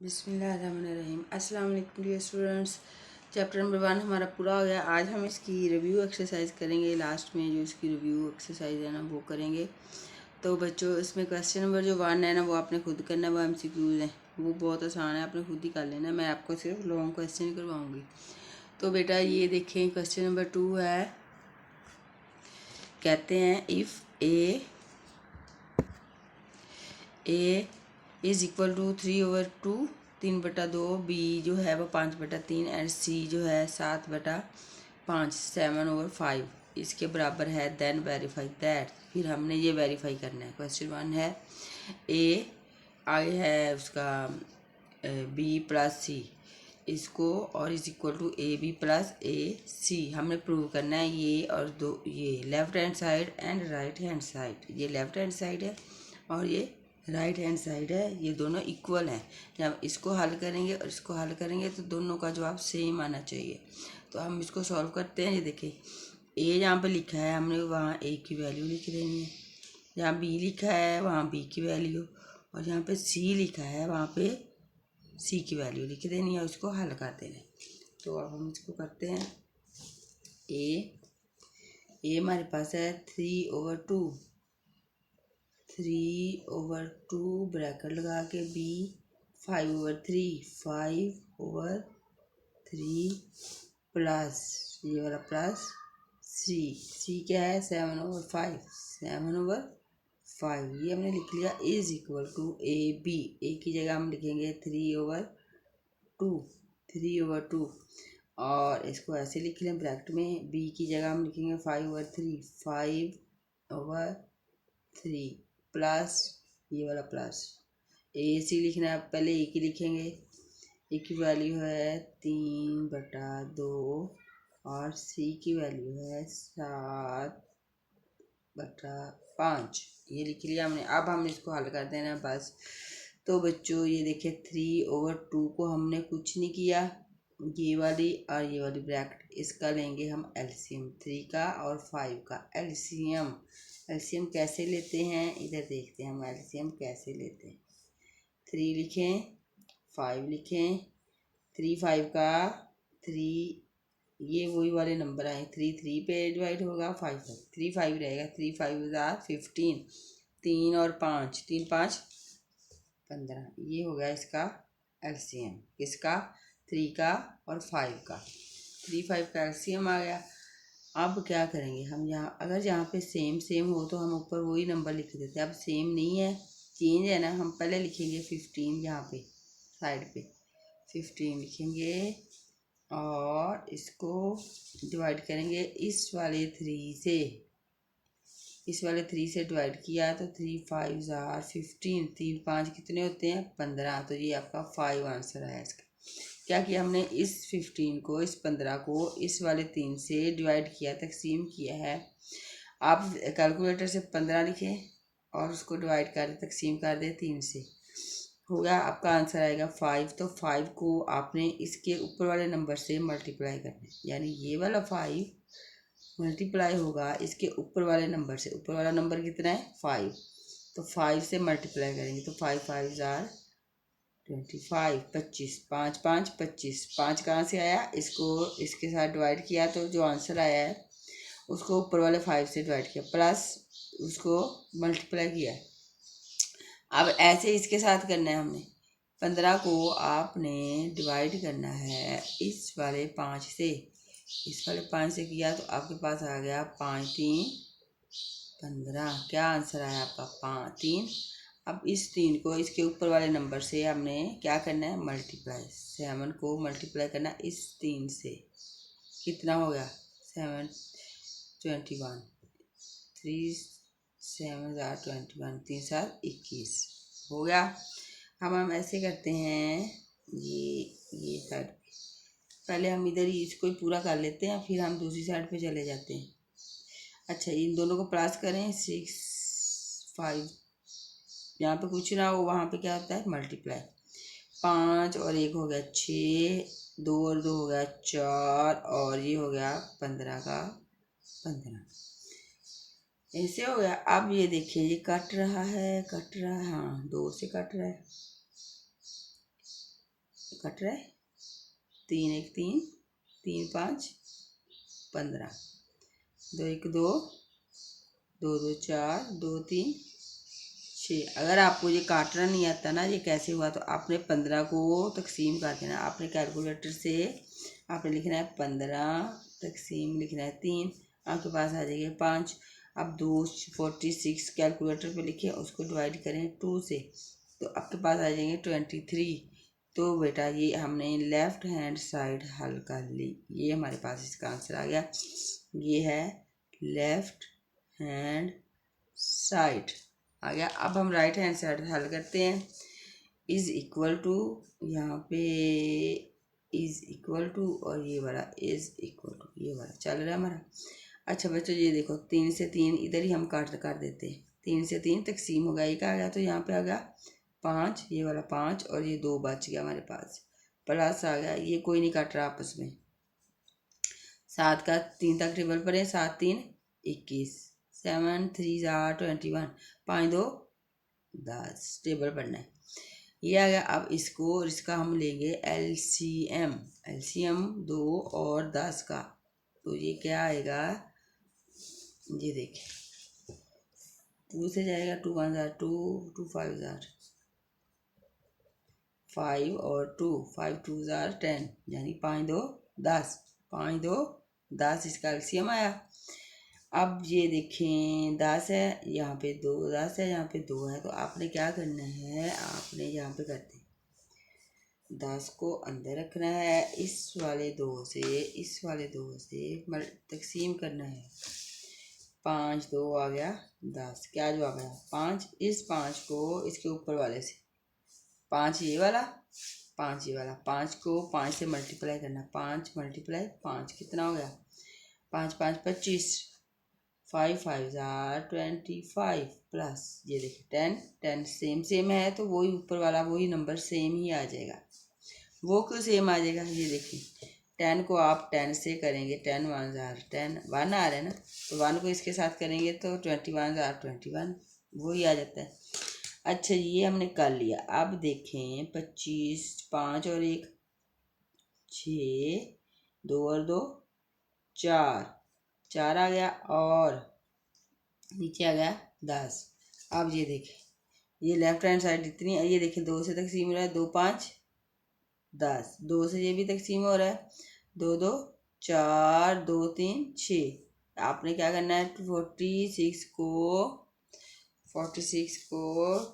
बिस्मिल्लाहिर्रहमानिर्रहीम। अस्सलाम वालेकुम डियर स्टूडेंट्स। चैप्टर नंबर 1 हमारा पूरा हो गया। आज हम इसकी रिव्यू एक्सरसाइज करेंगे। लास्ट में जो इसकी रिव्यू एक्सरसाइज है ना वो करेंगे। तो बच्चों इसमें क्वेश्चन नंबर जो 1 है ना वो आपने खुद करना है, वो MCQs हैं, वो बहुत आसान है, आपने खुद ही कर लेना। मैं आपको सिर्फ लॉन्ग क्वेश्चन ही करवाऊँगी। तो बेटा ये देखें, क्वेश्चन नंबर 2 है, कहते हैं if A is equal to 3/2, 3/2, B जो है वो 5/3 एंड सी जो है 7/5, 7/5 इसके बराबर है, देन वेरीफाई दैट। फिर हमने ये वेरीफाई करना है। क्वेश्चन 1 है ए, आगे है उसका बी प्लस सी इसको, और is equal to A B plus A C हमने प्रूव करना है। ये और दो, ये left hand side and right hand side, ये लेफ्ट हैंड साइड है और ये राइट हैंड साइड है, ये दोनों इक्वल हैं। जब इसको हल करेंगे और इसको हल करेंगे तो दोनों का जवाब सेम आना चाहिए। तो हम इसको सॉल्व करते हैं। ये देखिए, ए जहाँ पे लिखा है हमने वहाँ ए की वैल्यू लिख देनी है, जहाँ बी लिखा है वहाँ बी की वैल्यू, और जहाँ पे सी लिखा है वहाँ पे सी की वैल्यू लिख देनी है, उसको हल कर देना है। तो अब हम इसको करते हैं। ए हमारे पास है 3/2, 3/2 ब्रैकेट लगा के, बी 5/3, 5/3 प्लस ये वाला प्लस सी क्या है 7/5, 7/5 ये हमने लिख लिया। इज इक्वल टू ए की जगह हम लिखेंगे 3/2, और इसको ऐसे लिख लें ब्रैकेट में। बी की जगह हम लिखेंगे 5/3, 5/3 प्लस ये वाला प्लस ए सी लिखना है। पहले ए की लिखेंगे, ए की वैल्यू है 3/2 और सी की वैल्यू है 7/5, ये लिख लिया हमने। अब हम इसको हल कर देना बस। तो बच्चों ये देखिए 3/2 को हमने कुछ नहीं किया, ये वाली और ये वाली ब्रैकेट, इसका लेंगे हम एलसीएम, 3 का और 5 का एलसीएम कैसे लेते हैं इधर देखते हैं हम एलसीएम कैसे लेते हैं। 3 लिखें, 5 लिखें, 3 5 का 3, ये वही वाले नंबर आए, 3 3 पे डिवाइड होगा, 5 3 5 रहेगा, 3 5 15, 3 और 5, 3 5 15, ये हो गया इसका एलसीएम, किसका 3 का और 5 का। 3 5 का एलसीएम आ गया। अब क्या करेंगे हम, यहाँ अगर जहाँ पे सेम हो तो हम ऊपर वही नंबर लिख देते हैं। अब सेम नहीं है, चेंज है ना, हम पहले लिखेंगे 15, यहाँ पे साइड पे 15 लिखेंगे और इसको डिवाइड करेंगे इस वाले 3 से, इस वाले 3 से डिवाइड किया तो 3 5 15, 3 5 कितने होते हैं 15, तो ये आपका 5 आंसर आया इसका। क्या किया हमने, इस 15 को, इस 15 को इस वाले 3 से डिवाइड किया, तकसीम किया है। आप कैलकुलेटर से 15 लिखें और उसको डिवाइड कर दे, तकसीम कर दे 3 से, हो गया आपका आंसर आएगा 5। तो 5 को आपने इसके ऊपर वाले नंबर से मल्टीप्लाई करना है, यानी ये वाला 5 मल्टीप्लाई होगा इसके ऊपर वाले नंबर से। ऊपर वाला नंबर कितना है 5, तो 5 से मल्टीप्लाई करेंगे तो 5 5 25, 25 5 5 25, 5 कहाँ से आया, इसको इसके साथ डिवाइड किया तो जो आंसर आया है उसको ऊपर वाले 5 से डिवाइड किया, प्लस उसको मल्टीप्लाई किया। अब ऐसे इसके साथ करना है हमने, 15 को आपने डिवाइड करना है इस वाले 5 से, इस वाले 5 से किया तो आपके पास आ गया 5 3 15, क्या आंसर आया आपका 5 3। अब इस 3 को इसके ऊपर वाले नंबर से हमने क्या करना है मल्टीप्लाई, 7 को मल्टीप्लाई करना इस 3 से, कितना हो गया 7 21, 3 7 21, 3 7 21 हो गया। हम ऐसे करते हैं, ये साइड पे पहले हम इधर ही इसको ही पूरा कर लेते हैं, फिर हम दूसरी साइड पे चले जाते हैं। अच्छा, इन दोनों को प्लस करें, 6 5, यहाँ पे कुछ ना हो वहाँ पे क्या होता है मल्टीप्लाई, 5 और 1 हो गया 6, 2 और 2 हो गया 4, और ये हो गया 15 का 15, ऐसे हो गया। अब ये देखिए ये कट रहा है, हाँ 2 से कट रहा है, कट रहा है, 3 1 3, 3 5 15, 2 1 2, 2 2 4, 2 3 6। अगर आपको ये काटना नहीं आता ना ये कैसे हुआ, तो आपने 15 को तकसीम कर देना। आपने कैलकुलेटर से आपने लिखना है 15 तकसीम लिखना है 3, आपके पास आ जाएगा 5। अब 246 कैलकुलेटर पे लिखे, उसको डिवाइड करें 2 से, तो आपके पास आ जाएंगे 23। तो बेटा ये हमने लेफ़्ट हैंड साइड हल कर ली, ये हमारे पास इसका आंसर आ गया। ये है लेफ़्ट हैंड साइड आ गया। अब हम राइट हैंड साइड हल करते हैं। इज़ इक्वल टू, यहाँ पे इज़ इक्वल टू और ये वाला इज़ इक्वल टू, ये वाला चल रहा है हमारा। अच्छा बच्चों ये देखो 3 से 3 इधर ही हम काट कर देते हैं, 3 से 3 तकसीम हो गया, ये क्या आ गया, तो यहाँ पे आ गया 5, ये वाला 5 और ये 2 बच गया हमारे पास, प्लस आ गया, ये कोई नहीं काट रहा आपस में। 7 का 3 तक टेबल पर है, 7 3 21, 7 3 21, 5 2 10 टेबल पढ़ना है। ये आ गया। अब इसको और इसका हम लेंगे LCM, LCM 2 और 10 का, तो ये क्या आएगा, ये देखिए 2 से जाएगा 2 1 2, 2 5 5 और 2 5 2 10, यानी 5 2 10, 5 2 10 इसका एलसीएम आया। अब ये देखें 10 है, यहाँ पे 2 10 है, यहाँ पे 2 है, तो आपने क्या करना है, आपने यहाँ पे करते 10 को अंदर रखना है, इस वाले 2 से इस वाले 2 से तकसीम करना है। 5 2 आ गया 10, क्या जवाब आया 5। इस 5 को इसके ऊपर वाले से, 5 ये वाला 5 ये वाला, 5 को 5 से मल्टीप्लाई करना, 5 मल्टीप्लाई 5 कितना हो गया, 5 5 25, 5 5 25 प्लस ये देखिए 10 10 सेम सेम है, तो वही ऊपर वाला वही नंबर सेम ही आ जाएगा। वो क्यों सेम आ जाएगा, ये देखिए 10 को आप 10 से करेंगे, 10 1 10 1 आ रहा है ना, तो 1 को इसके साथ करेंगे तो 21 21 वही आ जाता है। अच्छा ये हमने कर लिया। अब देखें 25 5 और 1 6, 2 और 2 4 4 आ गया, और नीचे आ गया 10। अब ये देखें ये लेफ्ट हैंड साइड इतनी, ये देखें 2 से तकसीम हो रहा है, 2 5 10, 2 से ये भी तकसीम हो रहा है, 2 2 4 2 3 6। आपने क्या करना है 46 को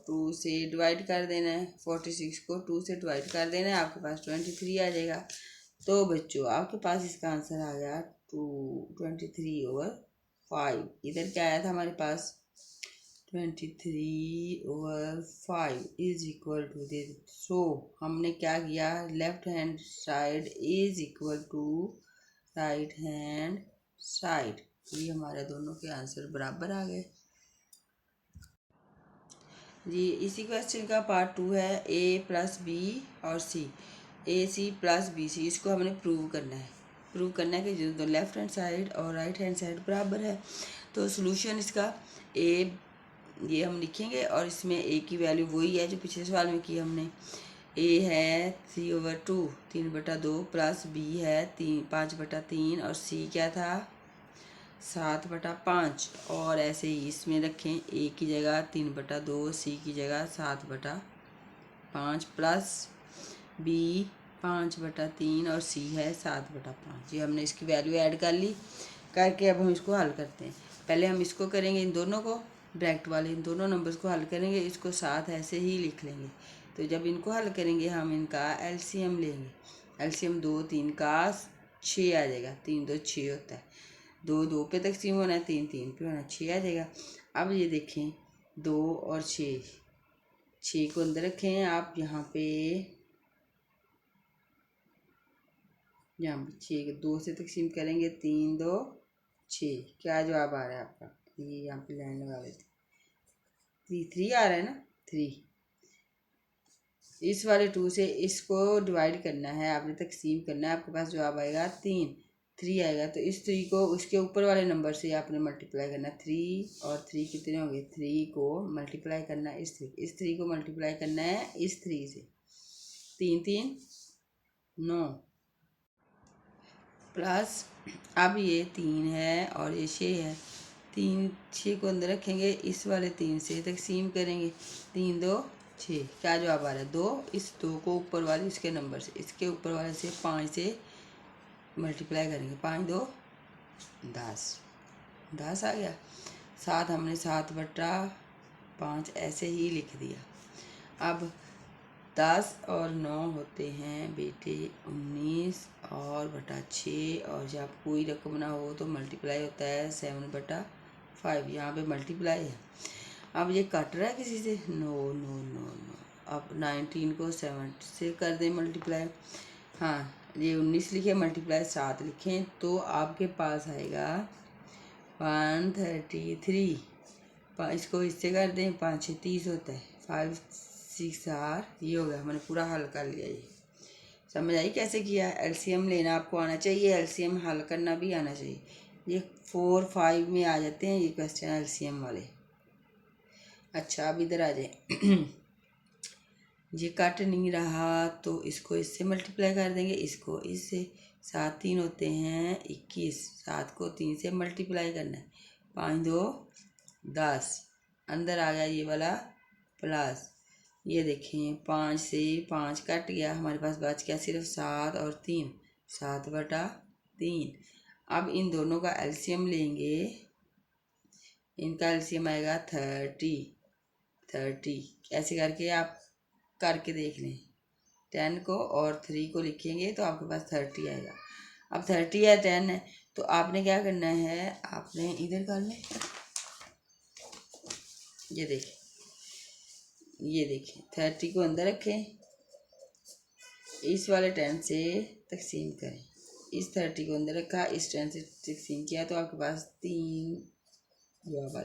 2 से डिवाइड कर देना है, 46 को 2 से डिवाइड कर देना है, आपके पास 23 आ जाएगा। तो बच्चों आपके पास इसका आंसर आ गया 23/5। इधर क्या आया था हमारे पास 23/5 इज इक्वल टू दे। सो हमने क्या किया, left hand side is equal to right hand side, ये हमारे दोनों के आंसर बराबर आ गए जी। इसी क्वेश्चन का पार्ट 2 है, A + B और C, AC + BC, इसको हमने प्रूव करना है। प्रूव करना है कि जो लेफ्ट हैंड साइड और राइट हैंड साइड बराबर है। तो सोल्यूशन इसका A ये हम लिखेंगे, और इसमें A की वैल्यू वही है जो पिछले सवाल में की हमने। A है 3/2 3/2 प्लस B है 5/3 और C क्या था 7/5, और ऐसे ही इसमें रखें A की जगह 3/2, C की जगह 7/5 प्लस B 5/3 और C है 7/5। ये हमने इसकी वैल्यू ऐड कर ली। करके अब हम इसको हल करते हैं। पहले हम इसको करेंगे, इन दोनों को ब्रैकेट वाले इन दोनों नंबर्स को हल करेंगे, इसको साथ ऐसे ही लिख लेंगे। तो जब इनको हल करेंगे हम इनका LCM लेंगे। LCM 2 3 का 6 आ जाएगा, 3 2 6 होता है, 2 2 पे तकसीम होना है, 3 3 पे होना, 6 आ जाएगा। अब ये देखें 2 और 6 को अंदर रखें आप, यहाँ पे 6 को 2 से तकसीम करेंगे, 3 2 6, क्या जवाब आ रहा है आपका, ये यहाँ पे लाइन लगा लेते 3 आ रहा है ना 3। इस वाले 2 से इसको डिवाइड करना है, आपने तकसीम करना है, आपके पास जवाब आएगा 3 आएगा। तो इस 3 को उसके ऊपर वाले नंबर से आपने मल्टीप्लाई करना, 3 और 3 कितने होंगे, 3 को मल्टीप्लाई करना इस 3 को मल्टीप्लाई करना है इस 3 से, 3 3 9 प्लस अब ये 3 है और ये 6 है, 3 6 को अंदर रखेंगे, इस वाले 3 से तकसीम करेंगे, 3 2 6, क्या जवाब आ रहा है 2। इस 2 को ऊपर वाले इसके नंबर से, इसके ऊपर वाले से 5 से मल्टीप्लाई करेंगे, 5 2 10, 10 आ गया। 7 हमने 7/5 ऐसे ही लिख दिया। अब 10 और 9 होते हैं बेटे 19 और बटा 6, और जब कोई रकम ना हो तो मल्टीप्लाई होता है 7/5, यहाँ पे मल्टीप्लाई है। अब ये कट रहा है किसी से, नो नो नो नो। अब 19 को 7 से कर दें मल्टीप्लाई, हाँ ये 19 लिखे, मल्टीप्लाई 7 लिखें तो आपके पास आएगा 133। इसको इससे कर दें, 5 6 30 होता है, 5 6 आर, ये हो गया, मैंने पूरा हल कर लिया। ये समझ आई कैसे किया। एलसीएम लेना आपको आना चाहिए, एलसीएम हल करना भी आना चाहिए। ये 4 5 में आ जाते हैं ये क्वेश्चन एलसीएम वाले। अच्छा अब इधर आ जाए ये कट नहीं रहा तो इसको इससे मल्टीप्लाई कर देंगे, इसको इससे। 7 3 होते हैं 21, 7 को 3 से मल्टीप्लाई करना है, 5 2 10, अंदर आ गया ये वाला प्लस। ये देखें 5 से 5 कट गया, हमारे पास बच गया सिर्फ 7 और 3, 7/3। अब इन दोनों का एलसीएम लेंगे, इनका एलसीएम आएगा 30। ऐसे करके आप करके देख लें, 10 को और 3 को लिखेंगे तो आपके पास 30 आएगा। अब 30 है 10 है तो आपने क्या करना है, आपने इधर कर लें, ये देखें 30 को अंदर रखें, इस वाले 10 से तकसीम करें, इस 30 को अंदर रखा, इस 10 से तकसीम किया तो आपके पास 3 जवाब आ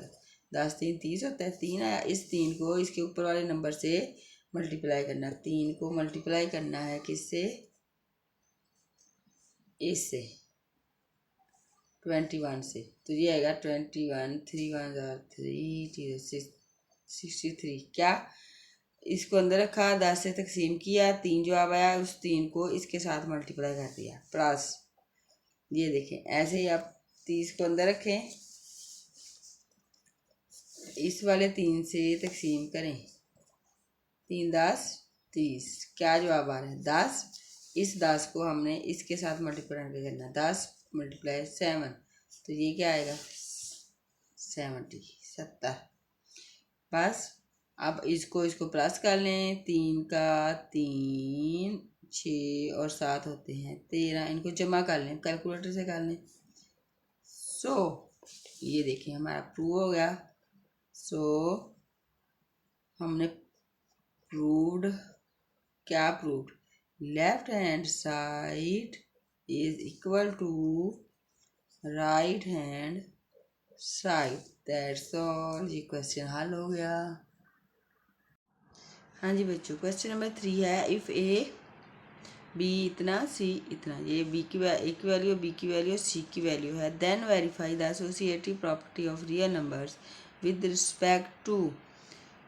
10 3 30 होता है, 3 आया। इस 3 को इसके ऊपर वाले नंबर से मल्टीप्लाई करना, 3 को मल्टीप्लाई करना है किससे, इससे 21 से, तो ये आएगा 21, 3 1 3 63। क्या इसको अंदर रखा, 10 से तकसीम किया, 3 जवाब आया, उस 3 को इसके साथ मल्टीप्लाई कर दिया प्लस। ये देखें ऐसे ही आप 30 को अंदर रखें, इस वाले 3 से तकसीम करें, 3 10 30, क्या जवाब आ रहा है 10। इस 10 को हमने इसके साथ मल्टीप्लाई करना, 10 × 7, तो ये क्या आएगा 70। बस अब इसको प्लस कर लें, 3 का 3, 6 और 7 होते हैं 13, इनको जमा कर लें, कैलकुलेटर से कर लें। सो ये देखिए हमारा प्रूव हो गया। सो हमने प्रूव्ड, क्या proved, left hand side is equal to right hand side, that's all. ये क्वेश्चन हल हो गया। हाँ जी बच्चों, क्वेश्चन नंबर 3 है, इफ़ ए बी इतना सी इतना, ये बी की ए की वैल्यू, बी की वैल्यू, सी की वैल्यू है, then verify the associative property of real numbers with respect to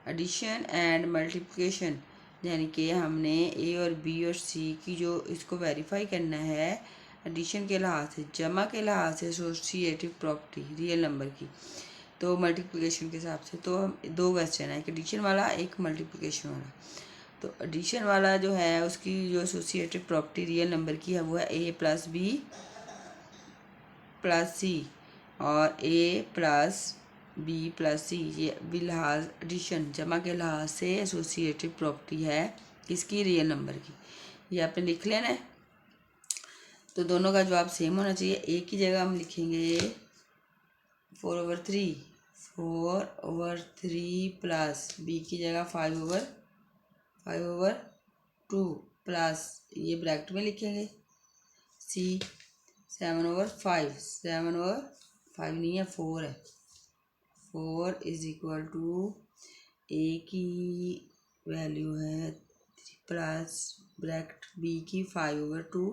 addition and multiplication. यानी कि हमने ए और बी और सी की जो इसको वेरीफाई करना है एडिशन के लिहाज से, जमा के लिहाज से एसोसिएटिव प्रॉपर्टी रियल नंबर की, तो मल्टीप्लिकेशन के हिसाब से। तो हम 2 क्वेश्चन है, एक एडिशन वाला एक मल्टीप्लिकेशन वाला। तो एडिशन वाला जो है उसकी जो एसोसिएटिव प्रॉपर्टी रियल नंबर की है वो है a + b + c, और a + b + c, ये बिलहाज एडिशन जमा के लिहाज से एसोसिएटिव प्रॉपर्टी है किसकी, रियल नंबर की। ये आपने लिख लेना है। तो दोनों का जवाब सेम होना चाहिए। a की जगह हम लिखेंगे 4/3 प्लस b की जगह 5/2 प्लस, ये ब्रैकेट में लिखेंगे, c 7/5, 7/5 नहीं है 4 है, 4 = a की वैल्यू है 3 प्लस ब्रैकेट b की 5/2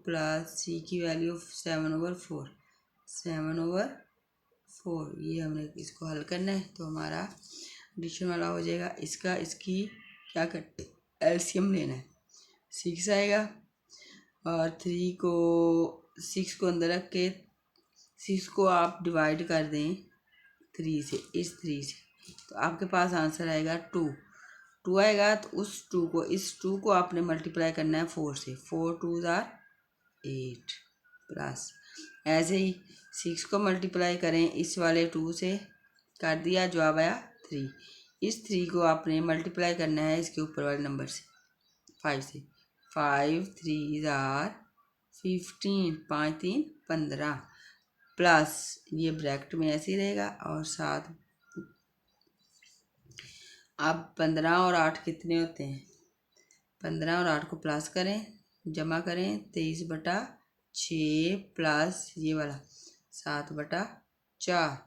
प्लस c की वैल्यू 7/4, 7/4। ये हमने इसको हल करना है तो हमारा एडिशन वाला हो जाएगा। इसकी क्या कर एलसीएम लेना है। 6 आएगा और 6 को अंदर रख के 6 को आप डिवाइड कर दें 3 से, इस 3 से, तो आपके पास आंसर आएगा 2 आएगा। तो इस 2 को आपने मल्टीप्लाई करना है 4 से। 4 2 ज़ार 8 प्लस ऐसे ही 6 को मल्टीप्लाई करें इस वाले 2 से, कर दिया, जवाब आया 3। इस 3 को आपने मल्टीप्लाई करना है इसके ऊपर वाले नंबर से 5 से। 5 3 ज़ार 15, 5 3 15 प्लस ये ब्रैकेट में ऐसे ही रहेगा और साथ अब 15 और 8 कितने होते हैं? 15 और 8 को प्लस करें, जमा करें 23/6 प्लस ये वाला 7/4।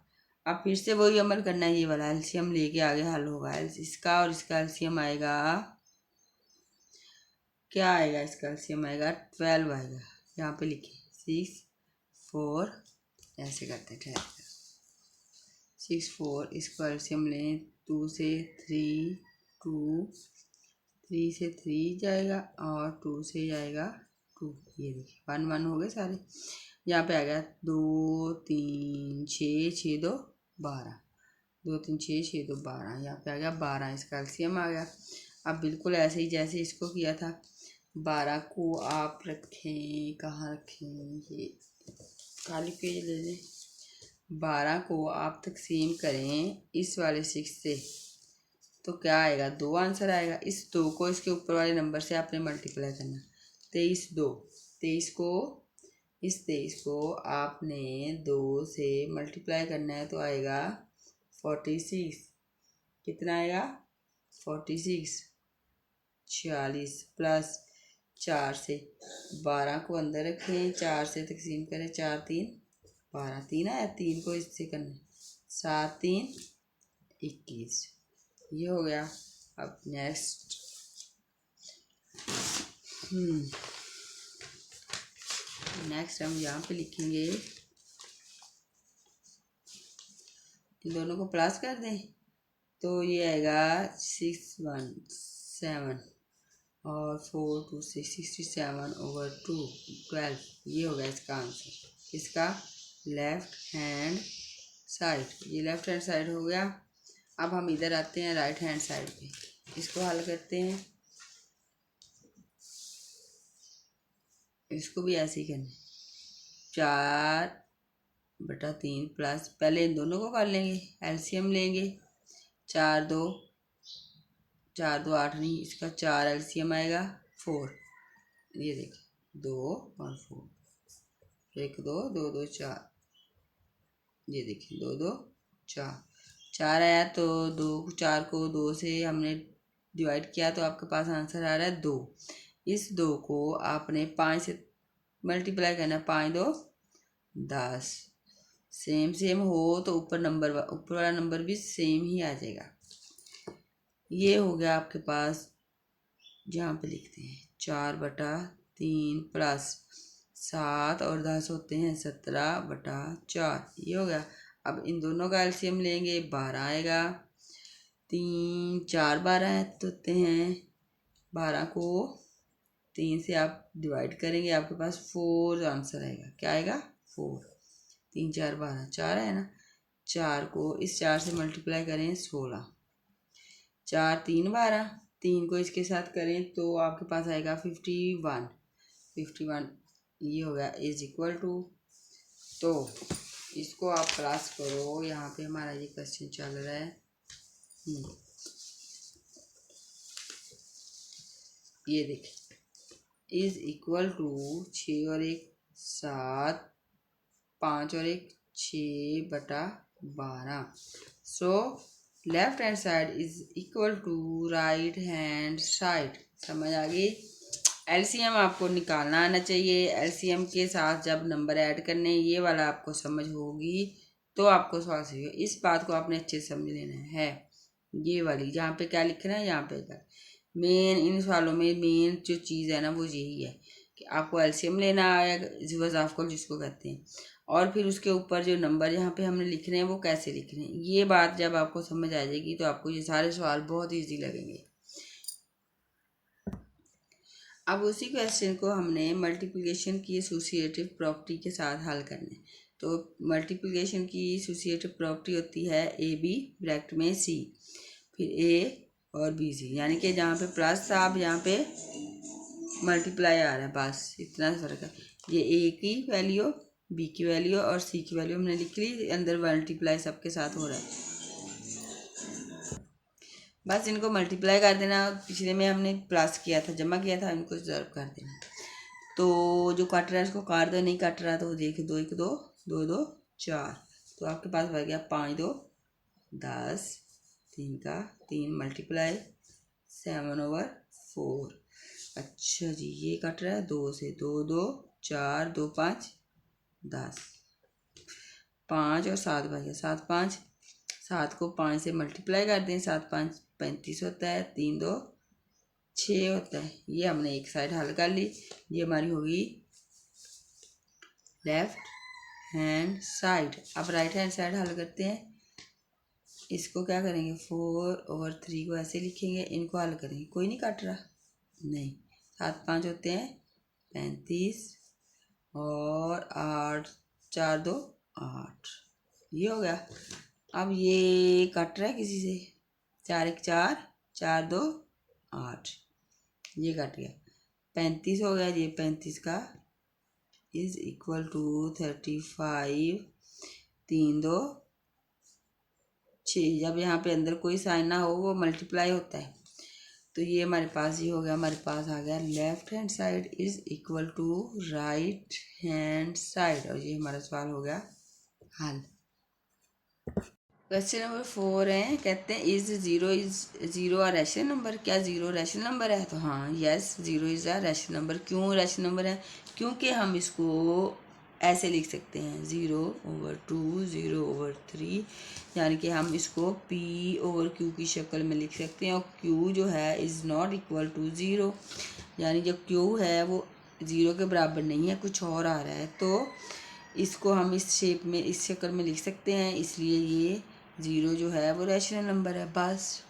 अब फिर से वही अमल करना है, ये वाला एलसीएम लेके आगे हल होगा। इसका और इसका एलसीएम आएगा, क्या आएगा? इसका एलसीएम आएगा 12 आएगा। यहाँ पे लिखे 6 4 ऐसे करते हैं, ठहर 6 4, इसको एलसीएम लें 2 से 3 2, 3 से 3 जाएगा और 2 से जाएगा 2। ये देखिए 1 1 हो गए सारे। यहाँ पे आ गया 2 3 6 6 2 12, 2 3 6 6 2 12, यहाँ पे आ गया 12, इसका एलसीएम आ गया। अब बिल्कुल ऐसे ही जैसे इसको किया था, 12 को आप रखें, कहाँ रखें, ये खाली पेज ले लें। 12 को आप तकसीम करें इस वाले 6 से, तो क्या आएगा? 2 आंसर आएगा। इस 2 को इसके ऊपर वाले नंबर से आपने मल्टीप्लाई करना। 23 2, 23 को आपने 2 से मल्टीप्लाई करना है तो आएगा 46। कितना आएगा? 46 46 प्लस 4 से 12 को अंदर रखें, 4 से तकसीम करें, 4 3 12, 3 आया, 3 को इससे करना, 7 3 21, ये हो गया। अब नेक्स्ट हम यहाँ पे लिखेंगे, इन दोनों को प्लस कर दें तो ये आएगा 6 1 7 और 4 2 6 67/2 12, ये हो गया इसका आंसर। इसका लेफ्ट हैंड साइड, ये लेफ्ट हैंड साइड हो गया। अब हम इधर आते हैं राइट हैंड साइड पे, इसको हल करते हैं। इसको भी ऐसे ही करना, 4/3 प्लस, पहले इन दोनों को कर लेंगे, एलसीएम लेंगे। 4 2 8 नहीं, इसका 4 एलसीएम आएगा 4, ये देखिए 2 और 4, 1 2 2 2 4, ये देखिए 2 2 4 आया। तो 4 को 2 से हमने डिवाइड किया तो आपके पास आंसर आ रहा है 2। इस 2 को आपने 5 से मल्टीप्लाई करना, 5 2 10, सेम हो तो ऊपर वाला नंबर भी सेम ही आ जाएगा। ये हो गया आपके पास, जहाँ पे लिखते हैं 4/3 प्लस 7 और 10 होते हैं 17/4, ये हो गया। अब इन दोनों का एलसीएम लेंगे, 12 आएगा। 3 4 12 होते हैं, 12 को 3 से आप डिवाइड करेंगे, आपके पास 4 आंसर आएगा। क्या आएगा? 4। 3 4 12, 4 है ना, 4 को इस 4 से मल्टीप्लाई करें 16, 4 3 12, 3 को इसके साथ करें तो आपके पास आएगा 51, ये हो गया इज इक्वल टू। तो इसको आप प्लस करो, यहाँ पे हमारा ये क्वेश्चन चल रहा है। ये देखिए इज इक्वल टू 6 और 1 7, 5 और 1 6/12। So left hand side is equal to right hand side. समझ आ गई? एलसीएम आपको निकालना आना चाहिए। एलसीएम के साथ जब नंबर ऐड करने, ये वाला आपको समझ होगी तो आपको सवाल सही होगा। इस बात को आपने अच्छे से समझ लेना है। ये वाली जहाँ पे क्या लिखना है, यहाँ पे क्या मेन, इन सवालों में मेन जो चीज़ है ना वो यही है कि आपको एलसीएम लेना है, वज़ाफ़ जिसको कहते हैं, और फिर उसके ऊपर जो नंबर यहाँ पे हमने लिखने हैं वो कैसे लिखने हैं। ये बात जब आपको समझ आ जाएगी तो आपको ये सारे सवाल बहुत ईजी लगेंगे। अब उसी क्वेश्चन को हमने मल्टीप्लिकेशन की एसोसिएटिव प्रॉपर्टी के साथ हल करना है। तो मल्टीप्लिकेशन की एसोसिएटिव प्रॉपर्टी होती है ए बी ब्रैकेट में सी, फिर ए और बी सी, यानी कि जहाँ पे प्लस था अब यहाँ पे मल्टीप्लाई आ रहा है, बस इतना फ़र्क है। ये ए की वैल्यू, बी की वैल्यू और सी की वैल्यू हमने लिख ली, अंदर मल्टीप्लाई सबके साथ हो रहा है, बस इनको मल्टीप्लाई कर देना। पिछले में हमने प्लस किया था, जमा किया था, इनको ज़रूर कर देना। तो जो कट रहा है उसको काट दो, नहीं कट रहा तो देखो 2 1 2 2 2 4, तो आपके पास बच गया 5 2 10, 3 का 3 मल्टीप्लाई 7/4। अच्छा जी, ये कट रहा है 2 से, 2 2 4 2 5 10, 5 और 7 बच गया, 7 5, 7 को 5 से मल्टीप्लाई कर दें, 7 5 35 होता है, 3 2 6 होता है। ये हमने एक साइड हल कर ली, ये हमारी होगी लेफ्ट हैंड साइड। अब राइट हैंड साइड हल करते हैं। इसको क्या करेंगे, 4/3 को ऐसे लिखेंगे, इनको हल करेंगे, कोई नहीं काट रहा, नहीं, 7 5 होते हैं 35 और 8 4 2 8, ये हो गया। अब ये कट रहा है किसी से, 4 1 4 4 2 8, ये कट गया, 35 हो गया, ये 35 का इज इक्वल टू 35, 3 2 6, जब यहाँ पे अंदर कोई साइन ना हो वो मल्टीप्लाई होता है। तो ये हमारे पास ये हो गया, हमारे पास आ गया left hand side is equal to right hand side, और ये हमारा सवाल हो गया हल। क्वेश्चन नंबर 4 है, कहते हैं is zero a rational number, क्या ज़ीरो रैशनल नंबर है? तो हाँ, yes, zero is a rational number. क्यों रैशनल नंबर है? क्योंकि हम इसको ऐसे लिख सकते हैं 0/2 0/3, यानी कि हम इसको P/Q की शक्ल में लिख सकते हैं, और Q जो है इज़ नॉट इक्वल टू 0, यानी जो Q है वो 0 के बराबर नहीं है, कुछ और आ रहा है, तो इसको हम इस शेप में, इस शक्ल में लिख सकते हैं, इसलिए ये 0 जो है वो रैशनल नंबर है, बस।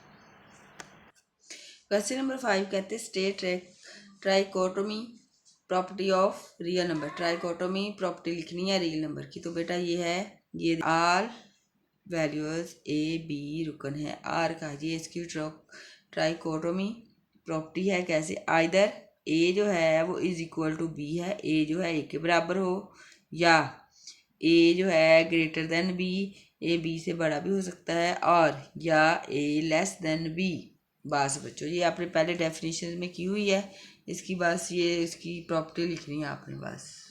क्वेश्चन नंबर 5 कहते हैं state trichotomy property of real number. Trichotomy property लिखनी है रियल नंबर की, तो बेटा ये है, ये आल वैल्यूज ए बी रुकन है आर का, ये इसकी ट्राइकोटोमी प्रॉपर्टी है। कैसे? आइदर ए जो है वो इज इक्वल टू बी है, ए जो है ए के बराबर हो, या ए जो है greater than B, A B से बड़ा भी हो सकता है, और या ए लेस देन बी। बस बच्चों, ये आपने पहले डेफिनेशन में की हुई है, इसकी बस ये इसकी प्रॉपर्टी लिखनी है आपने, बस।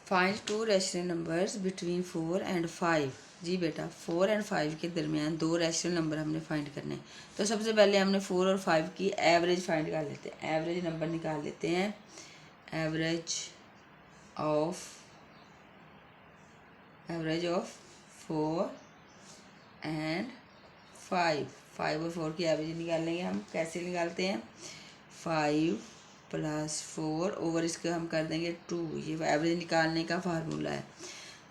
Find 2 rational numbers between 4 and 5। जी बेटा, 4 और 5 के दरमियान 2 रैशनल नंबर हमने फाइंड करने हैं। तो सबसे पहले हमने 4 और 5 की एवरेज फाइंड कर लेते हैं, एवरेज नंबर निकाल लेते हैं। एवरेज ऑफ 4 and 5, 5 और 4 की एवरेज निकाल लेंगे हम। कैसे निकालते हैं? 5 + 4 ओवर इसके हम कर देंगे 2, ये एवरेज निकालने का फार्मूला है।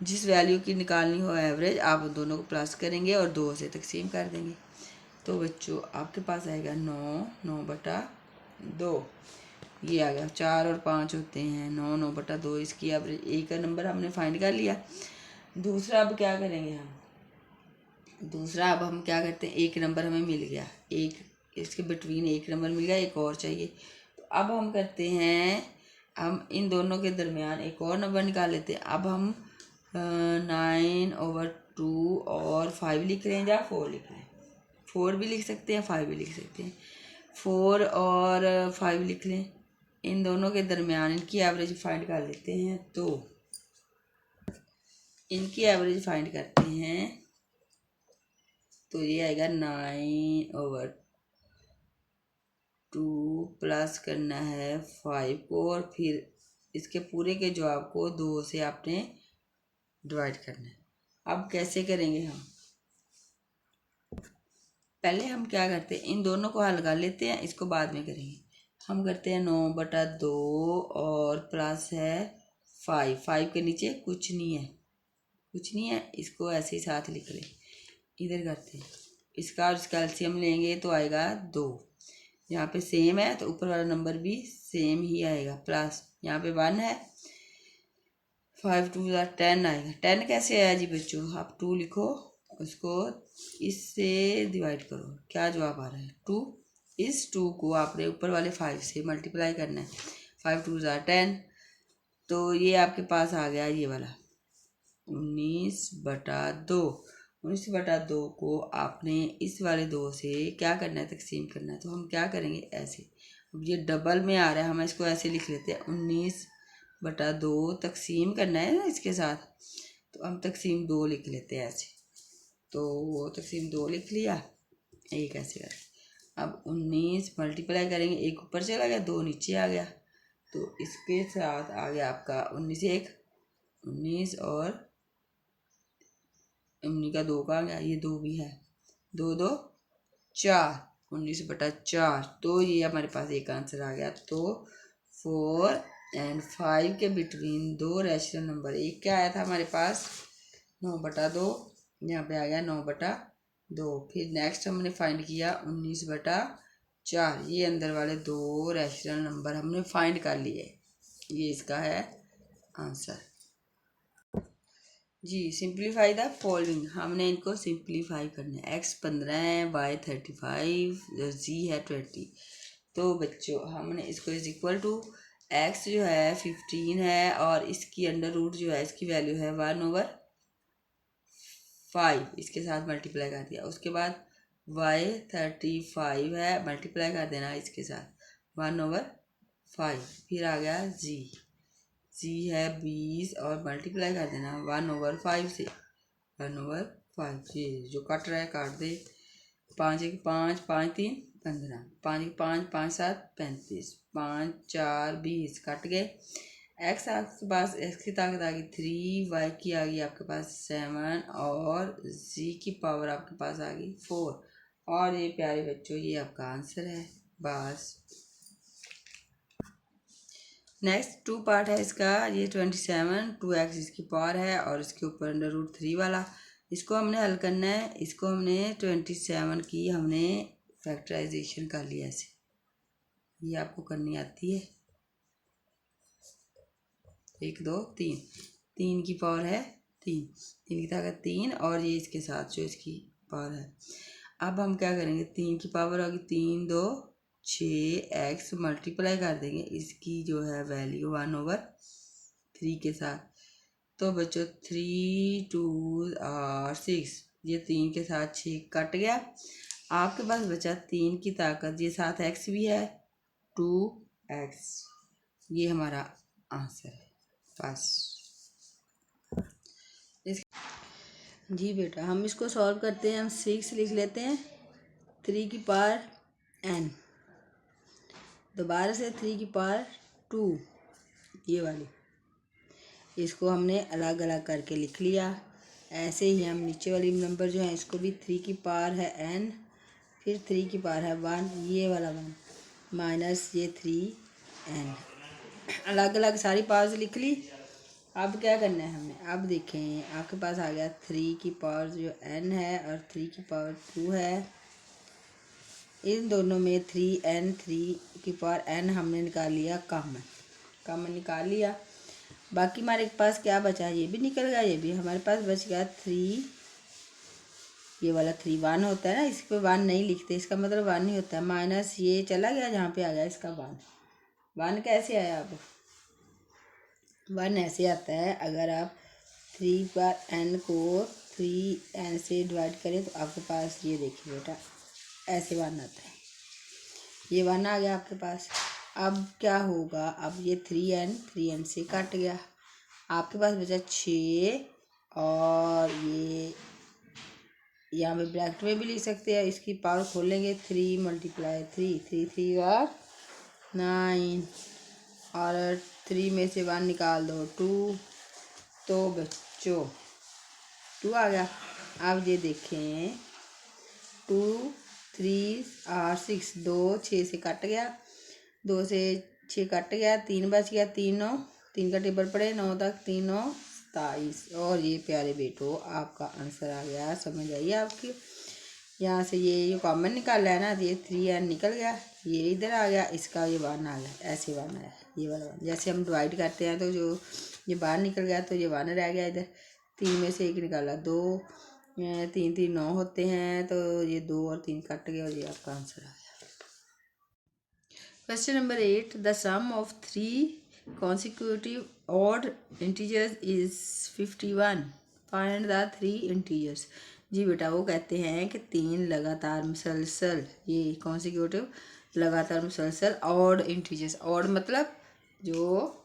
जिस वैल्यू की निकालनी हो एवरेज, आप दोनों को प्लस करेंगे और 2 से तकसीम कर देंगे। तो बच्चों आपके पास आएगा 9/2, ये आ गया। 4 और 5 होते हैं 9/2, इसकी एवरेज, एक का नंबर हमने फाइंड कर लिया। दूसरा अब क्या करेंगे हम? दूसरा अब हम क्या करते हैं, एक नंबर हमें मिल गया, एक इसके बिटवीन एक नंबर मिल गया, एक और चाहिए। तो अब हम करते हैं, हम इन दोनों के दरमियान एक और नंबर निकाल लेते हैं। अब हम 9/2 और 5 लिख रहे हैं या 4 लिख रहे हैं? 4 भी लिख सकते हैं, 5 भी लिख सकते हैं। 4 और 5 लिख लें, इन दोनों के दरमियान इनकी एवरेज फाइंड कर लेते हैं। तो इनकी एवरेज फाइंड करते हैं, तो ये आएगा 9/2 प्लस करना है 5 को, और फिर इसके पूरे के जवाब को 2 से आपने डिवाइड करना है। अब कैसे करेंगे हम? पहले हम क्या करते हैं, इन दोनों को हल कर लेते हैं, इसको बाद में करेंगे। हम करते हैं 9/2 और प्लस है 5, 5 के नीचे कुछ नहीं है, कुछ नहीं है, इसको ऐसे ही साथ लिख लें। इधर करते हैं, इसका और इसका एलसीएम लेंगे तो आएगा 2, यहाँ पे सेम है तो ऊपर वाला नंबर भी सेम ही आएगा, प्लस यहाँ पे 1 है, 5 2 10 आएगा। 10 कैसे आया जी बच्चों, आप 2 लिखो, उसको इससे डिवाइड करो, क्या जवाब आ रहा है 2। इस 2 को आपने ऊपर वाले 5 से मल्टीप्लाई करना है, 5 2 10, तो ये आपके पास आ गया ये वाला 19/2। 19/2 को आपने इस वाले 2 से क्या करना है, तकसीम करना है। तो हम क्या करेंगे ऐसे, अब ये डबल में आ रहा है, हम इसको ऐसे लिख लेते हैं 19/2 तकसीम करना है ना इसके साथ, तो हम तकसीम 2 लिख लेते हैं ऐसे। तो वो तकसीम 2 लिख लिया, एक ऐसे कर। अब 19 मल्टीप्लाई करेंगे, एक ऊपर चला गया, 2 नीचे आ गया, तो इसके साथ आ गया आपका 19 1 19 और 19 का 2 का आ गया, ये 2 भी है, 2 2 4, 19/4। तो ये हमारे पास एक आंसर आ गया। तो 4 और 5 के बिटवीन 2 रैशनल नंबर, एक क्या आया था हमारे पास 9/2, यहाँ पे आ गया 9/2। फिर नेक्स्ट हमने फाइंड किया 19/4, ये अंदर वाले 2 रैशनल नंबर हमने फाइंड कर लिए, ये इसका है आंसर जी। सिंप्लीफाई द फॉलोइंग, हमने इनको सिंप्लीफाई करना है। x 15 है, y 35, z है 20। तो बच्चों हमने इसको इज इक्वल टू x जो है 15 है और इसकी अंडर रूट जो है इसकी वैल्यू है 1/5, इसके साथ मल्टीप्लाई कर दिया। उसके बाद y 35 है, मल्टीप्लाई कर देना इसके साथ 1/5। फिर आ गया जी है 20 और मल्टीप्लाई कर देना 1/5 से, 1/5। ये जो कट रहा है काट दे, 5 1 5, 5 3 15, 5 1 5, 5 7 35, 5 4 20 कट गए। एक्स आपके पास, एक्स की ताकत आ गई 3, वाई की आ गई आपके पास 7 और जी की पावर आपके पास आ गई 4। और ये प्यारे बच्चों ये आपका आंसर है बस। नेक्स्ट 2 पार्ट है इसका, ये 27, 2x इसकी पावर है और इसके ऊपर √3 वाला, इसको हमने हल करना है। इसको हमने 27 की हमने फैक्टराइजेशन कर लिया ऐसे, ये आपको करनी आती है। 1 2 3, 3 की पावर है 3, 3 की ताकत 3 और ये इसके साथ जो इसकी पावर है। अब हम क्या करेंगे, 3 की पावर होगी 3 2 6x मल्टीप्लाई कर देंगे इसकी जो है वैल्यू 1/3 के साथ। तो बच्चों 3 2 और 6, ये 3 के साथ 6 कट गया, आपके पास बचा 3 की ताकत, ये साथ x भी है 2x, ये हमारा आंसर है बस। जी बेटा हम इसको सॉल्व करते हैं, हम 6 लिख लेते हैं, 3 की पावर n, दोबारा से 3 की पावर 2, ये वाली, इसको हमने अलग अलग करके लिख लिया। ऐसे ही हम नीचे वाली नंबर जो है इसको भी 3 की पावर है n, फिर 3 की पावर है 1, ये वाला 1 माइनस ये 3n, अलग अलग सारी पावर्स लिख ली। अब क्या करना है हमने, अब देखें आपके पास आ गया 3 की पावर जो n है और 3 की पावर 2 है, इन दोनों में 3n, 3 की पावर n हमने निकाल लिया कॉमन निकाल लिया। बाकी हमारे पास क्या बचा, ये भी निकल गया, ये भी हमारे पास बच गया 3, ये वाला 3 1 होता है ना, इस पे 1 नहीं लिखते, इसका मतलब 1 नहीं होता है, माइनस ये चला गया जहाँ पे आ गया इसका 1 कैसे आया, अब 1 ऐसे आता है, अगर आप 3 पर n को 3n से डिवाइड करें तो आपके पास ये देखिए बेटा ऐसे 1 आता है, ये 1 आ गया आपके पास। अब क्या होगा, अब ये 3n से कट गया, आपके पास बचा 6 और ये यहाँ पे ब्रैकेट में भी लिख सकते हैं, इसकी पावर खोलेंगे 3 मल्टीप्लाई 3, 3 3 और 9 और 3 में से 1 निकाल दो 2, तो बच्चों 2 आ गया। अब ये देखें 2 3 और 6, 2 6 से कट गया, 2 से 6 कट गया, 3 बच गया, 3 9, 3 का टेबल पड़े 9 तक, 3 9 27। और ये प्यारे बेटो आपका आंसर आ गया, समझ आइए आपकी। यहाँ से ये कॉमन निकाला है ना, तो ये 3n निकल गया, ये इधर आ गया, इसका ये 1 आ गया, ऐसे 1 आया, ये वाला 1। जैसे हम डिवाइड करते हैं तो जो ये बाहर निकल गया तो ये 1 रह गया इधर, 3 में से 1 निकाला, 2 3 3 9 होते हैं, तो ये 2 और 3 कट गए और ये आपका आंसर आ गया। Question number 8, the sum of 3 consecutive odd integers is 51, find the 3 integers। जी बेटा, वो कहते हैं कि 3 लगातार मुसलसल, ये कॉन्सिक्यूटिव लगातार मुसलसल ऑड इंटीजर्स, ऑड मतलब जो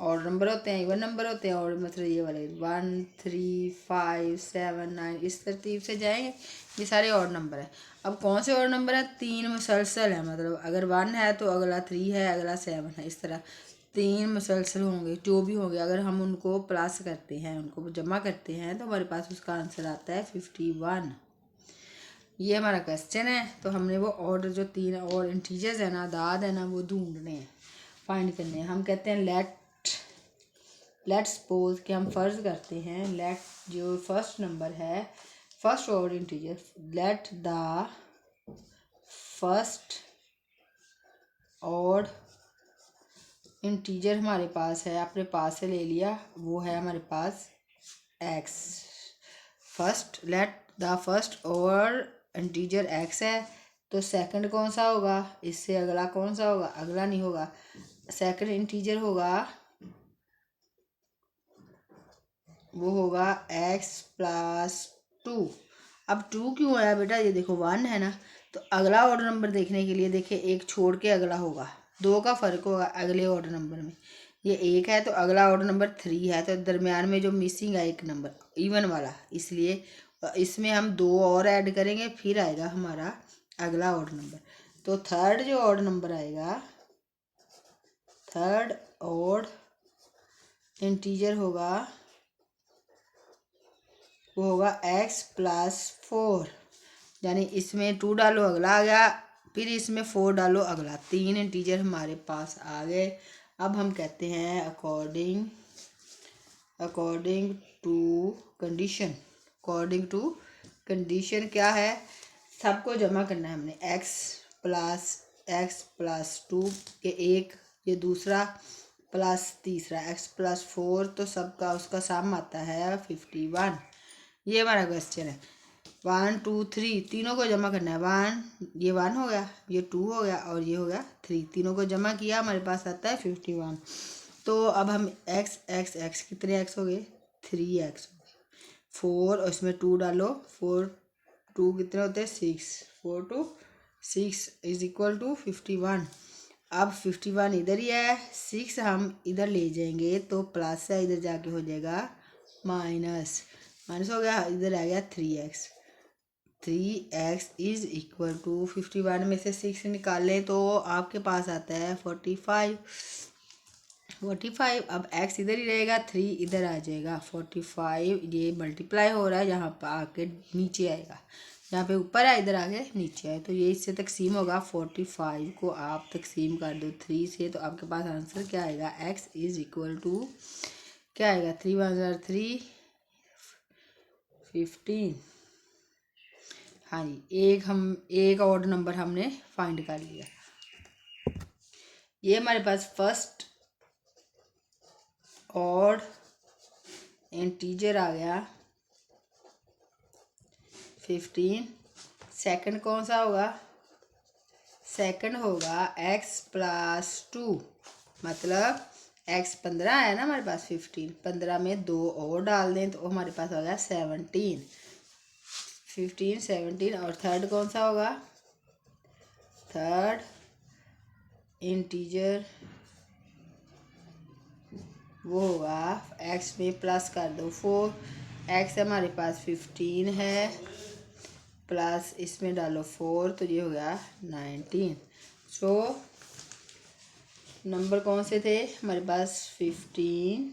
ऑड नंबर होते हैं, इवन नंबर होते हैं, ऑड मतलब ये वाले 1 3 5 7 9 इस तरतीब से जाएंगे, ये सारे ऑड नंबर हैं। अब कौन से ऑड नंबर है? 3 मुसलसल है, मतलब अगर 1 है तो अगला 3 है, अगला 7 है, इस तरह 3 मुसलसल होंगे, जो भी होंगे अगर हम उनको प्लस करते हैं, उनको जमा करते हैं तो हमारे पास उसका आंसर आता है 51। ये हमारा क्वेश्चन है। तो हमने वो ऑर्डर जो 3 और इंटीजर्स है ना, दाद है ना, वो ढूंढने हैं, फाइंड करने हैं। हम कहते हैं लेट सपोज कि हम फ़र्ज़ करते हैं, लेट जो फर्स्ट नंबर है, first order integer, let the first order integer हमारे पास है, अपने पास से ले लिया, वो है हमारे पास x। First let the first order integer x है, तो सेकंड कौन सा होगा? इससे अगला कौन सा होगा? अगला नहीं होगा, सेकंड इंटीजर होगा, वो होगा x+2। अब 2 क्यों आया बेटा? ये देखो 1 है ना, तो अगला ऑर्डर नंबर देखने के लिए देखिए, एक छोड़ के अगला होगा, 2 का फ़र्क होगा अगले ऑर्डर नंबर में। ये 1 है तो अगला ऑर्डर नंबर 3 है, तो दरमियान में जो मिसिंग है एक नंबर इवन वाला, इसलिए इसमें हम 2 और ऐड करेंगे, फिर आएगा हमारा अगला ऑर्डर नंबर। तो थर्ड जो ऑर्डर नंबर आएगा, थर्ड ऑर्डर इंटीजर होगा, वो होगा x+4, यानी इसमें 2 डालो अगला आ गया, फिर इसमें 4 डालो अगला, 3 इंटीजर हमारे पास आ गए। अब हम कहते हैं अकॉर्डिंग टू कंडीशन क्या है? सबको जमा करना है हमने, x+2 के एक, ये दूसरा प्लस तीसरा x+4, तो सबका उसका सम आता है 51। ये हमारा क्वेश्चन है। 1 2 3 तीनों को जमा करना है, 1 ये 1 हो गया, ये 2 हो गया और ये हो गया 3, तीनों को जमा किया, हमारे पास आता है 51। तो अब हम x कितने x हो गए? 3x हो गए, 4 और इसमें 2 डालो, 4 2 कितने होते हैं? 6, 4 2 6 इज इक्वल टू 51। अब 51 इधर ही है, 6 हम इधर ले जाएंगे तो प्लस है, इधर जाके हो जाएगा माइनस हो गया, इधर आ गया 3x इज इक्वल टू 51 में से 6 निकालें तो आपके पास आता है 45। अब x इधर ही रहेगा, 3 इधर आ जाएगा, 45 ये मल्टीप्लाई हो रहा है, यहाँ पर आके नीचे आएगा, यहाँ पे ऊपर है, इधर आके नीचे आए, तो ये इससे तकसीम होगा। 45 को आप तकसीम कर दो 3 से, तो आपके पास आंसर क्या आएगा? x इज इक्वल टू क्या आएगा? 3 1 3 15। हाँ जी, एक ऑड नंबर हमने फाइंड कर लिया। ये हमारे पास फर्स्ट ऑड इंटीजर आ गया 15। सेकंड कौन सा होगा? सेकंड होगा x+2, मतलब x 15 है ना हमारे पास, 15 में 2 और डाल दें तो हमारे पास हो गया 17, 15 17। और थर्ड कौन सा होगा? थर्ड इंटीजर वो होगा, x में प्लस कर दो 4, x हमारे पास 15 है, प्लस इसमें डालो 4, तो ये हो गया 19। सो नंबर कौन से थे हमारे पास? 15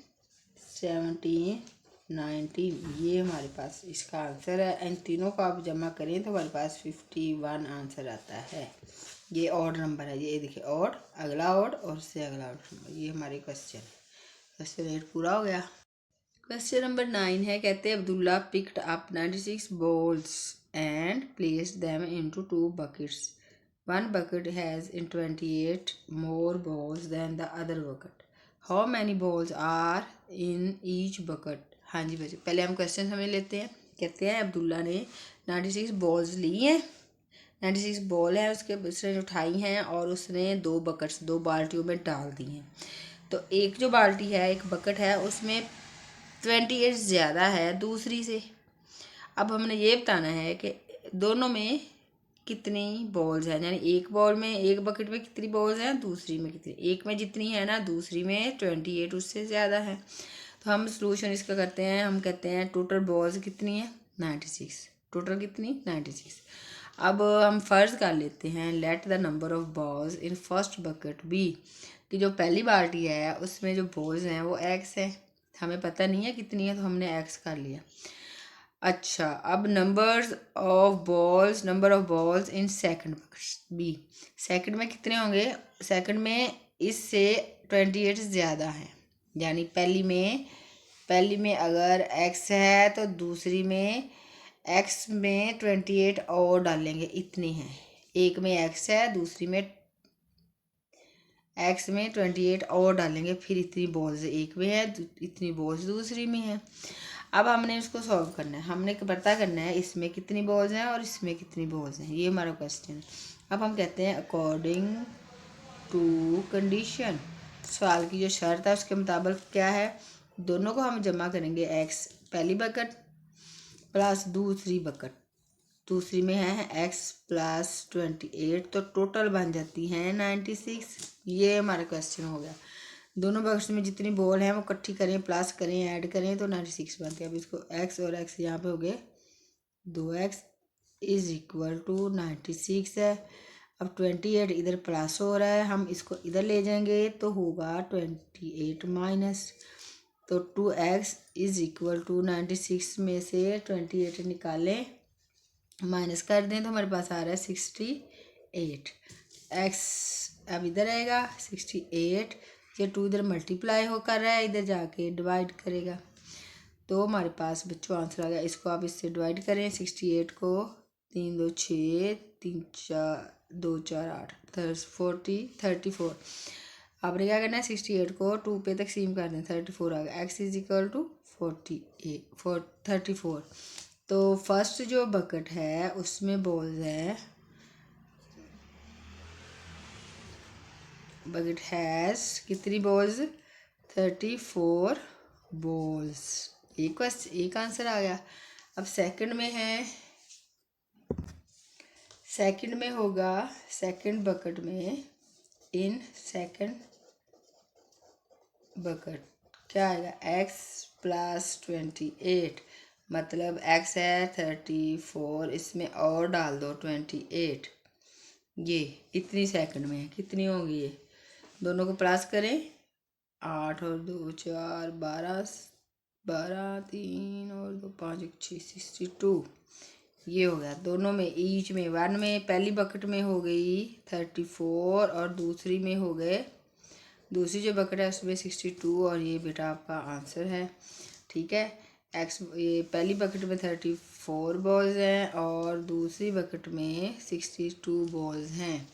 17 19, ये हमारे पास इसका आंसर है। इन तीनों को आप जमा करें तो हमारे पास 51 आंसर आता है। ये ऑड नंबर है, ये देखिए ऑड, अगला ऑड और उससे अगला ऑड नंबर, ये हमारे क्वेश्चन 8 पूरा हो गया। क्वेश्चन नंबर 9 है, कहते हैं Abdullah picked up 96 balls and placed them into 2 buckets. One bucket has in 28 more balls than the other bucket. How many balls are in each bucket? हाँ जी बच्चे, पहले हम क्वेश्चन समझ लेते हैं। कहते हैं अब्दुल्ला ने 96 बॉल्स ली हैं, 96 बॉल है उसने उठाई हैं और उसने 2 बकेट्स 2 बाल्टियों में डाल दी हैं। तो एक जो बाल्टी है, एक बकेट है, उसमें 28 ज़्यादा है दूसरी से। अब हमने ये बताना है कि दोनों में कितनी बॉल्स हैं, यानी एक बॉल में, एक बकेट में कितनी बॉल्स हैं, दूसरी में कितनी, एक में जितनी है ना दूसरी में 28 उससे ज़्यादा है। तो हम सोल्यूशन इसका करते हैं, हम कहते हैं टोटल बॉल्स कितनी है 96, टोटल कितनी 96। अब हम फ़र्ज़ कर लेते हैं let the number of balls in first bucket be, कि जो पहली बाल्टी है उसमें जो बॉल्स हैं वो एक्स है, हमें पता नहीं है कितनी है तो हमने एक्स कर लिया। अच्छा, अब number of balls in second be, second में कितने होंगे, सेकंड में इससे 28 ज़्यादा है, यानी पहली में अगर एक्स है तो दूसरी में एक्स में 28 और डालेंगे, इतनी है। एक में एक्स है, दूसरी में एक्स में 28 और डालेंगे, फिर इतनी बॉल्स एक में है, इतनी बॉल्स दूसरी में है। अब हमने इसको सॉल्व करना है, हमने पता करना है इसमें कितनी बॉल्स हैं और इसमें कितनी बॉल्स हैं, ये हमारा क्वेश्चन है। अब हम कहते हैं अकॉर्डिंग टू कंडीशन, सवाल की जो शर्त है उसके मुताबिक क्या है, दोनों को हम जमा करेंगे, एक्स पहली बकेट प्लस दूसरी बकेट, दूसरी में है एक्स प्लस 28, तो टोटल बन जाती हैं 96। ये हमारा क्वेश्चन हो गया। दोनों बॉक्स में जितनी बॉल हैं वो इकट्ठी करें, प्लस करें, ऐड करें तो 96 बनती है। अब इसको एक्स और एक्स यहाँ पे हो गए 2x इज इक्वल टू 96 है। अब 28 इधर प्लस हो रहा है, हम इसको इधर ले जाएंगे तो होगा 28 माइनस, तो 2x इज इक्वल टू 96 में से 28 निकालें, माइनस कर दें तो हमारे पास आ रहा है 68। एक्स अब इधर आएगा 68, ये 2 इधर मल्टीप्लाई हो कर रहा है, इधर जाके डिवाइड करेगा, तो हमारे पास बच्चों आंसर आ गया। इसको आप इससे डिवाइड करें, 68 को 3 2 6 3 4 2 4 8 34। आपने क्या करना है, 68 को 2 पे तकसीम कर दें, 34 आ गया। X is equal to 34। तो फर्स्ट जो बकेट है उसमें बॉल्स हैं, बकेट हैज़ कितनी बॉल्स 34 बॉल्स, एक आंसर आ गया। अब सेकंड में है, सेकंड में होगा, सेकंड बकेट में इन सेकंड बकेट क्या आएगा, एक्स प्लस 28, मतलब एक्स है 34, इसमें और डाल दो 28, ये इतनी सेकंड में है, कितनी होगी ये, दोनों को प्लस करें, 8 और 2 4 12 3 और 2 5 1 6 62, ये हो गया। दोनों में ईच में, वन में पहली बकेट में हो गई 34 और दूसरी में हो गए, दूसरी जो बकेट है उसमें 62, और ये बेटा आपका आंसर है। ठीक है, एक्स ये पहली बकेट में 34 बॉल्स हैं और दूसरी बकेट में 62 बॉल्स हैं।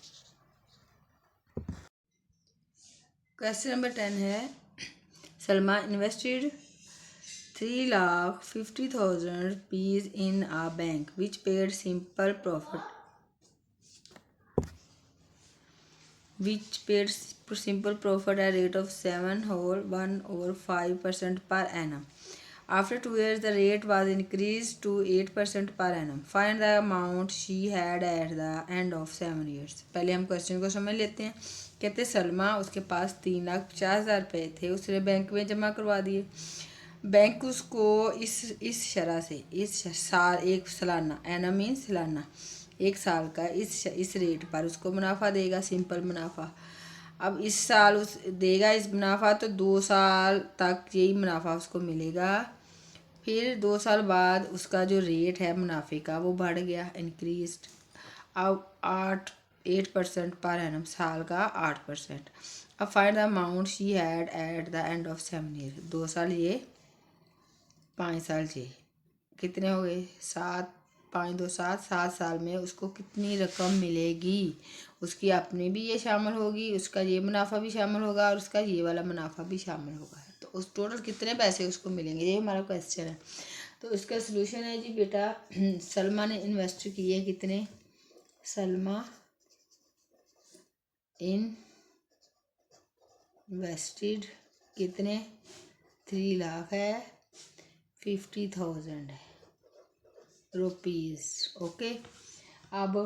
क्वेश्चन नंबर 10 है, Salma invested 3,50,000 rupees in a bank which paid simple profit at rate of 7/1/5% per annum. After 2 years, the rate was increased to 8% per annum. Find the amount she had at the end of 7 years. पहले हम question को समझ लेते हैं। कहते सलमा, उसके पास 3,50,000 रुपये थे, उसने बैंक में जमा करवा दिए। बैंक उसको इस शरह से, इस साल, एक सालाना, एनम मीन सालाना, एक साल का इस रेट पर उसको मुनाफा देगा, सिंपल मुनाफा। अब इस साल उस देगा इस मुनाफा, तो 2 साल तक यही मुनाफा उसको मिलेगा। फिर 2 साल बाद उसका जो रेट है मुनाफे का वो बढ़ गया, इंक्रीज। अब 8% पर एनम, साल का 8%। अब find the amount she had at the end of 7 year, 2 साल ये 5 साल चाहिए, कितने हो गए 7, 5 2 7, 7 साल में उसको कितनी रकम मिलेगी, उसकी अपनी भी ये शामिल होगी, उसका ये मुनाफा भी शामिल होगा और उसका ये वाला मुनाफा भी शामिल होगा, तो उस टोटल कितने पैसे उसको मिलेंगे, ये हमारा क्वेश्चन है। तो इसका सलूशन है जी बेटा, सलमा ने इन्वेस्ट किए कितने, सलमा इन्वेस्टेड कितने, 3 लाख है, 50,000 रुपीज़। ओके, अब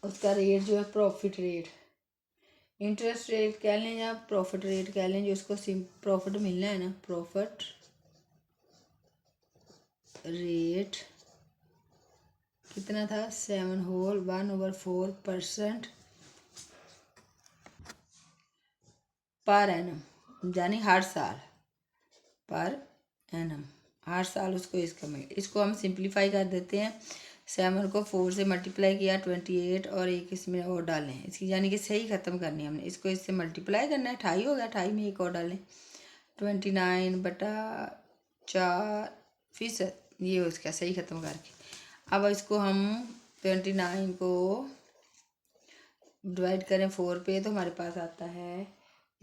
उसका रेट जो है प्रॉफिट रेट, इंटरेस्ट रेट कह लें या प्रॉफिट रेट कह लें, जो उसको प्रॉफिट मिलना है ना, प्रॉफिट रेट कितना था, 7/1/4% पर एनम, यानी हर साल, पर एनम हर साल उसको इसका मिले। इसको हम सिंप्लीफाई कर देते हैं, 7 को 4 से मल्टीप्लाई किया 28 और एक इसमें और डालें, इसकी यानी कि सही ख़त्म करनी है हमने, इसको इससे मल्टीप्लाई करना है, 28 हो गया, 28 में एक और डालें, 29/4%, ये उसका सही ख़त्म करके। अब इसको हम 29 को डिवाइड करें 4 पे, तो हमारे पास आता है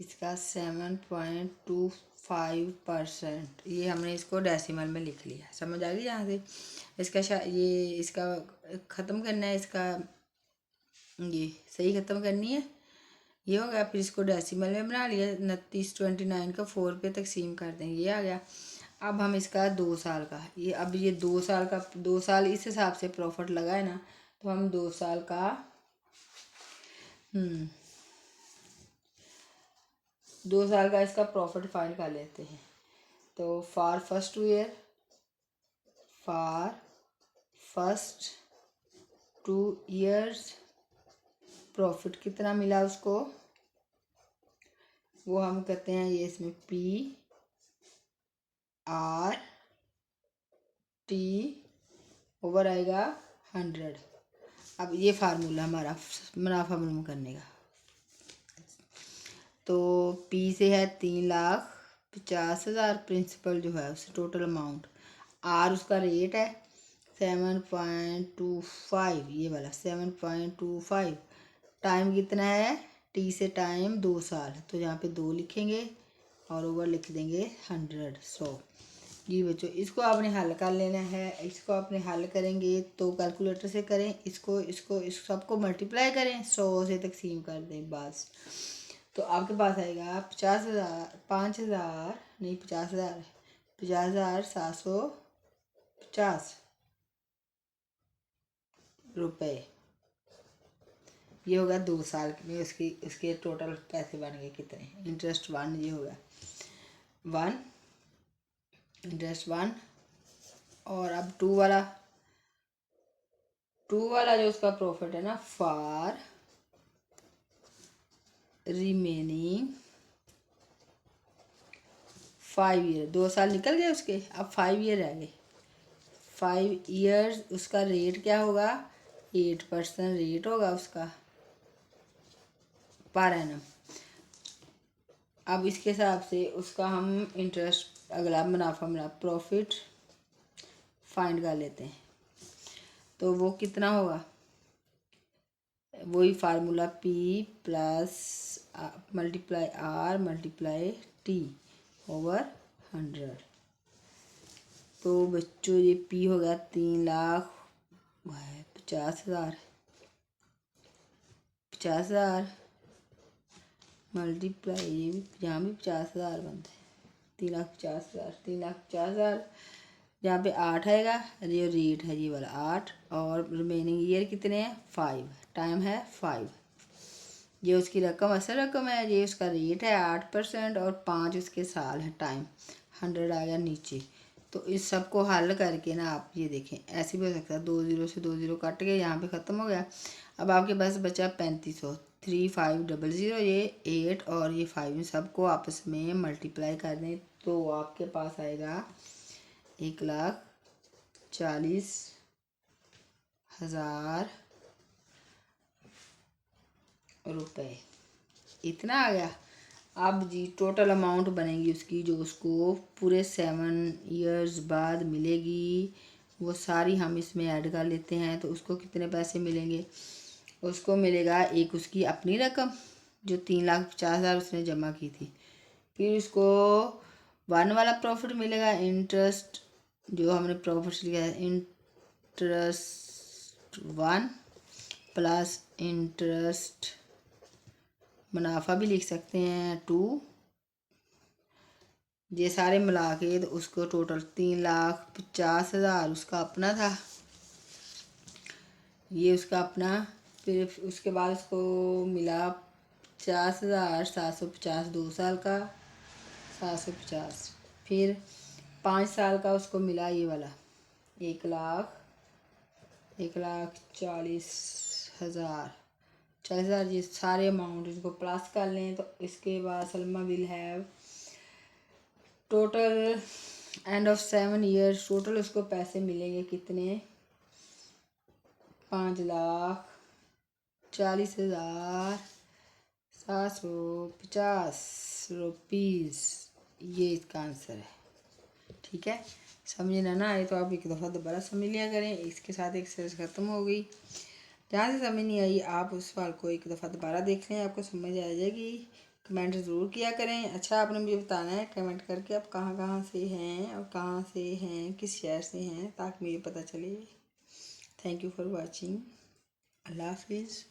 इसका 7.25%। ये हमने इसको डेसिमल में लिख लिया, समझ आ गई यहाँ से। इसका ये इसका ख़त्म करना है, इसका ये सही ख़त्म करनी है, ये हो गया। फिर इसको डेसिमल में बना लिया, 29 का 4 पे तकसीम कर देंगे, ये आ गया। अब हम इसका 2 साल का, ये अब ये 2 साल का, 2 साल इस हिसाब से प्रॉफिट लगा है ना, तो हम 2 साल का 2 साल का इसका प्रॉफिट फाइंड कर लेते हैं। तो for first two years profit कितना मिला उसको, वो हम कहते हैं ये इसमें PRT ओवर आएगा 100। अब ये फार्मूला हमारा मुनाफा मालूम करने का, तो P से है 3,50,000 प्रिंसिपल जो है उससे टोटल अमाउंट, R उसका रेट है 7.25, ये वाला 7.25, टाइम कितना है, T से टाइम 2 साल, तो यहाँ पे 2 लिखेंगे और ओवर लिख देंगे 100। जी बच्चों, इसको आपने हल कर लेना है, इसको आपने हल करेंगे तो कैलकुलेटर से करें, इसको इस सबको मल्टीप्लाई करें, 100 से तकसीम कर दें बस, तो आपके पास आएगा 50,000 नहीं 50,750 रुपये। ये होगा 2 साल में उसके टोटल पैसे बन गए कितने, इंटरेस्ट 1 ये होगा 1, इंटरेस्ट 1, और अब 2 वाला जो उसका प्रॉफिट है ना, फॉर रिमेनिंग 5 ईयर, 2 साल निकल गए उसके, अब 5 ईयर रह गए, 5 ईयर्स उसका रेट क्या होगा, 8% रेट होगा उसका पर एनम। अब इसके हिसाब से उसका हम इंटरेस्ट अगला मुनाफा प्रॉफिट फाइंड कर लेते हैं, तो वो कितना होगा, वही formula P plus multiply R multiply T over 100। तो बच्चों ये P हो गया 3,50,000 मल्टीप्लाई, ये भी यहाँ भी 50,000 बनते हैं, 3,50,000 यहाँ पे 8 आएगा, ये रेट है ये वाला 8, और रिमेनिंग ईयर कितने हैं 5, टाइम है 5, ये उसकी रकम असल रकम है, ये उसका रेट है 8% और 5 उसके साल है, टाइम 100 आ गया नीचे। तो इस सब को हल करके ना आप ये देखें, ऐसे भी हो सकता है 2 0 से 2 0 कट गए, यहाँ पे ख़त्म हो गया। अब आपके पास बचा 3500, 3500, ये 8 और ये 5, इन सबको आपस में मल्टीप्लाई कर दें तो आपके पास आएगा 1,40,000 रुपये, इतना आ गया। अब जी टोटल अमाउंट बनेगी उसकी जो उसको पूरे 7 ईयर्स बाद मिलेगी, वो सारी हम इसमें ऐड कर लेते हैं। तो उसको कितने पैसे मिलेंगे? उसको मिलेगा एक उसकी अपनी रकम जो 3,50,000 उसने जमा की थी, फिर उसको 1 वाला प्रॉफिट मिलेगा, इंटरेस्ट जो हमने प्रॉफिट लिया है, इंटरेस्ट 1 प्लस इंटरेस्ट मुनाफा भी लिख सकते हैं 2, ये सारे मिला के तो उसको टोटल 3,50,000 उसका अपना था, ये उसका अपना। फिर उसके बाद उसको मिला 50,750 2 साल का 750, फिर 5 साल का उसको मिला ये वाला 1,40,000 ये सारे अमाउंट इसको प्लस कर लें। तो इसके बाद Salma will have total end of 7 years total उसको पैसे मिलेंगे कितने? 5,40,750 रुपीज़, ये इसका आंसर है। ठीक है, समझे ना आए तो आप एक दफ़ा दोबारा समझ लिया करें। इसके साथ एक सीरीज ख़त्म हो गई। जहाँ से समझ नहीं आई आप उस सवाल को एक दफ़ा दोबारा देख लें, आपको समझ आ जाएगी। कमेंट ज़रूर किया करें। अच्छा, आपने मुझे बताना है कमेंट करके आप कहाँ कहाँ से हैं और कहाँ से हैं, किस शहर से हैं, ताकि मुझे पता चले। Thank you for watching. अल्लाह हाफिज़।